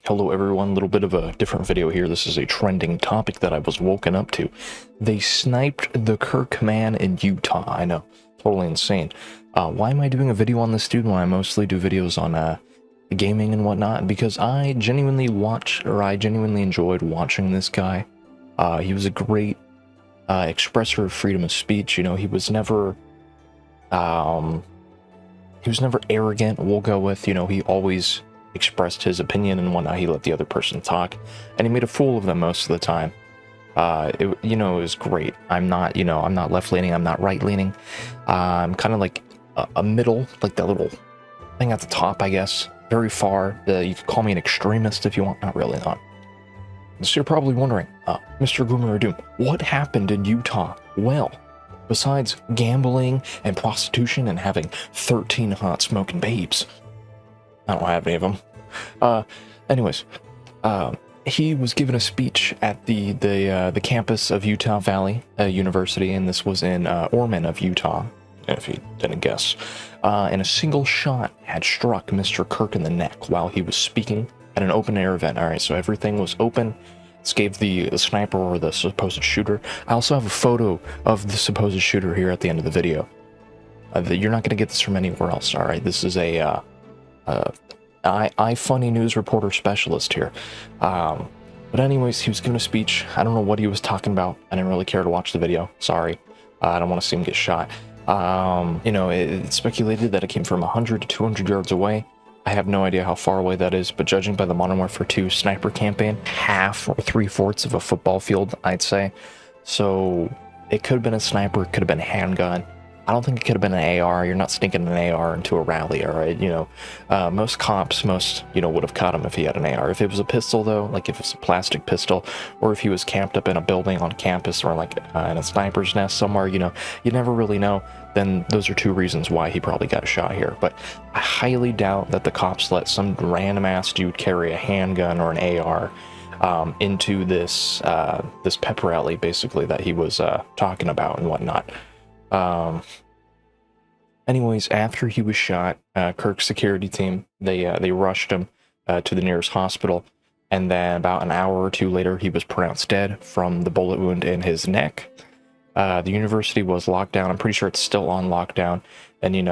Hello everyone, a little bit of a different video here. This is a trending topic that I was woken up to. They sniped the Kirk man in Utah. I know, totally insane. Why am I doing a video on this dude when I mostly do videos on gaming and whatnot? Because I genuinely enjoyed watching this guy. He was a great expresser of freedom of speech. You know, he was never arrogant, we'll go with. You know, he always expressed his opinion and whatnot. He let the other person talk, and he made a fool of them most of the time. It was great. I'm not left-leaning, I'm not right-leaning. I'm kind of like a middle, like that little thing at the top, I guess. Very far. You could call me an extremist if you want. Not really, not. So you're probably wondering, Mr. Goomer Doom, what happened in Utah? Well, besides gambling and prostitution and having 13 hot smoking babes, I don't have any of them. Anyways, he was given a speech at the campus of Utah Valley University, and this was in Orman of Utah, if you didn't guess. And a single shot had struck Mr. Kirk in the neck while he was speaking at an open-air event. All right, so everything was open. This gave the sniper or the supposed shooter. I also have a photo of the supposed shooter here at the end of the video. You're not going to get this from anywhere else. All right, this is a funny news reporter specialist here. But anyways, he was giving a speech. I don't know what he was talking about. I didn't really care to watch the video. Sorry. I don't want to see him get shot. It's speculated that it came from 100 to 200 yards away. I have no idea how far away that is, but judging by the Modern Warfare 2 sniper campaign, half or 3/4 of a football field, I'd say. So it could have been a sniper, it could have been a handgun. I don't think it could have been an AR. You're not sneaking an AR into a rally, all right? Most cops, would have caught him if he had an AR. If it was a pistol, though, like if it's a plastic pistol, or if he was camped up in a building on campus or like in a sniper's nest somewhere, you never really know. Then those are two reasons why he probably got shot here. But I highly doubt that the cops let some random ass dude carry a handgun or an AR into this pep rally, basically, that he was talking about and whatnot. Anyways, after he was shot, Kirk's security team, they rushed him to the nearest hospital, and then about an hour or two later, he was pronounced dead from the bullet wound in his neck. The university was locked down. I'm pretty sure it's still on lockdown, and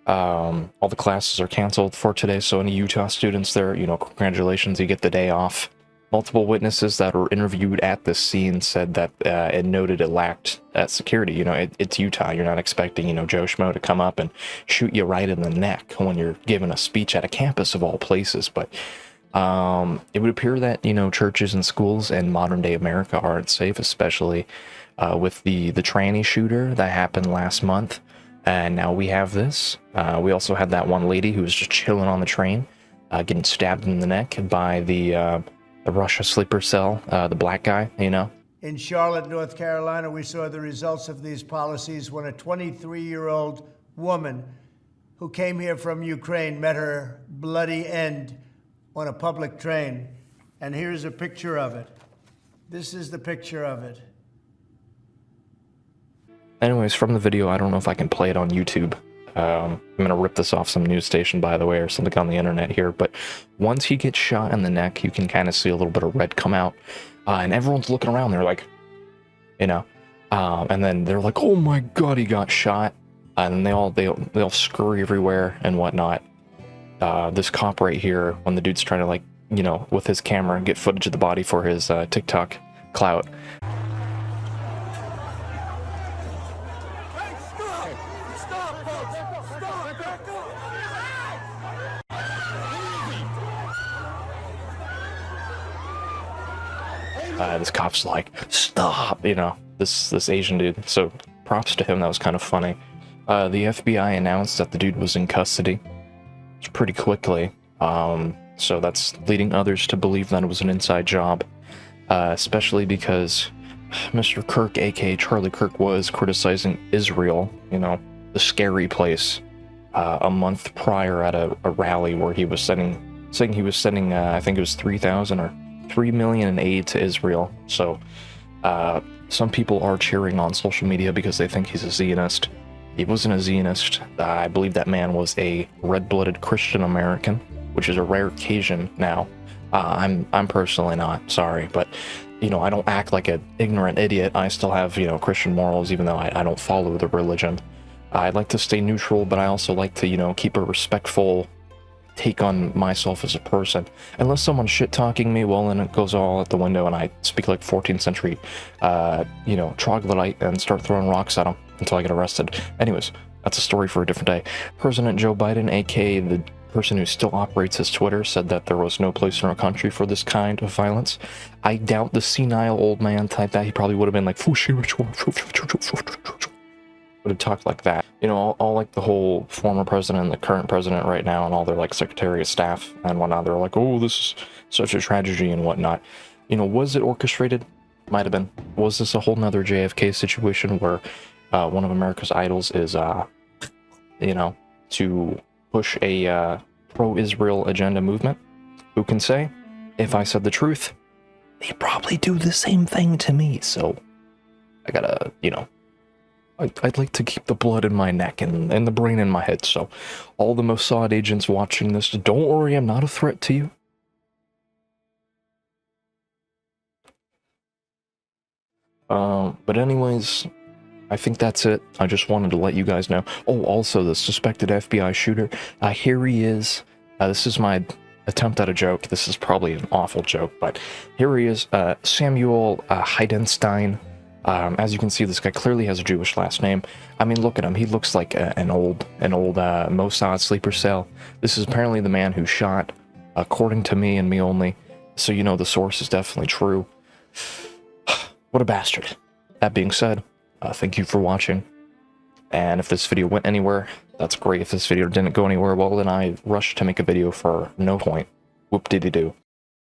all the classes are canceled for today, so any Utah students there, congratulations, you get the day off. Multiple witnesses that were interviewed at the scene said that it noted it lacked security. It's Utah. You're not expecting, Joe Schmo to come up and shoot you right in the neck when you're giving a speech at a campus of all places. But it would appear that, churches and schools in modern day America aren't safe, especially with the tranny shooter that happened last month. And now we have this. We also had that one lady who was just chilling on the train, getting stabbed in the neck by the Russia sleeper cell, the black guy, In Charlotte, North Carolina, we saw the results of these policies when a 23-year-old woman who came here from Ukraine met her bloody end on a public train. And here's a picture of it. This is the picture of it. Anyways, from the video, I don't know if I can play it on YouTube. I'm gonna rip this off some news station, by the way, or something on the internet here, but once he gets shot in the neck, you can kind of see a little bit of red come out, and everyone's looking around, they're like, and then they're like, oh my god, he got shot, and they all scurry everywhere and whatnot. This cop right here, when the dude's trying to, with his camera, get footage of the body for his TikTok clout. This cop's like, stop, this Asian dude. So props to him, that was kind of funny. The FBI announced that the dude was in custody pretty quickly. So that's leading others to believe that it was an inside job, especially because Mr. Kirk, aka Charlie Kirk, was criticizing Israel, the scary place, a month prior at a rally where he was saying he was sending, I think it was 3,000 or 3 million in aid to Israel. So some people are cheering on social media because they think he's a Zionist. He wasn't a Zionist. I believe that man was a red-blooded Christian American, which is a rare occasion now. I'm personally not, sorry, but you know, I don't act like an ignorant idiot. I still have, you know, Christian morals, even though I don't follow the religion. I like to stay neutral, but I also like to, you know, keep a respectful take on myself as a person. Unless someone's shit-talking me, well, then it goes all out the window and I speak like 14th century, you know, troglodyte and start throwing rocks at them until I get arrested. Anyways, that's a story for a different day. President Joe Biden, aka the person who still operates his Twitter, said that there was no place in our country for this kind of violence. I doubt the senile old man type that. He probably would have been like, would have talked like that. You know, all like the whole former president and the current president right now and all their like Secretary of Staff and whatnot, they're like, oh, this is such a tragedy and whatnot. You know, was it orchestrated? Might have been. Was this a whole nother JFK situation where one of America's idols is, you know, to push a pro-Israel agenda movement? Who can say? If I said the truth, they'd probably do the same thing to me. So I gotta, you know, I'd like to keep the blood in my neck and the brain in my head. So all the Mossad agents watching this, don't worry, I'm not a threat to you. But anyways, I think that's it. I just wanted to let you guys know. Oh, also, the suspected FBI shooter, here he is. This is my attempt at a joke. This is probably an awful joke, but here he is, Samuel Heidenstein. As you can see, this guy clearly has a Jewish last name. I mean, look at him. He looks like an old Mossad sleeper cell. This is apparently the man who shot, according to me and me only. So, you know, the source is definitely true. What a bastard. That being said, thank you for watching. And if this video went anywhere, that's great. If this video didn't go anywhere, well, then I rushed to make a video for no point. Whoop-diddy-doo.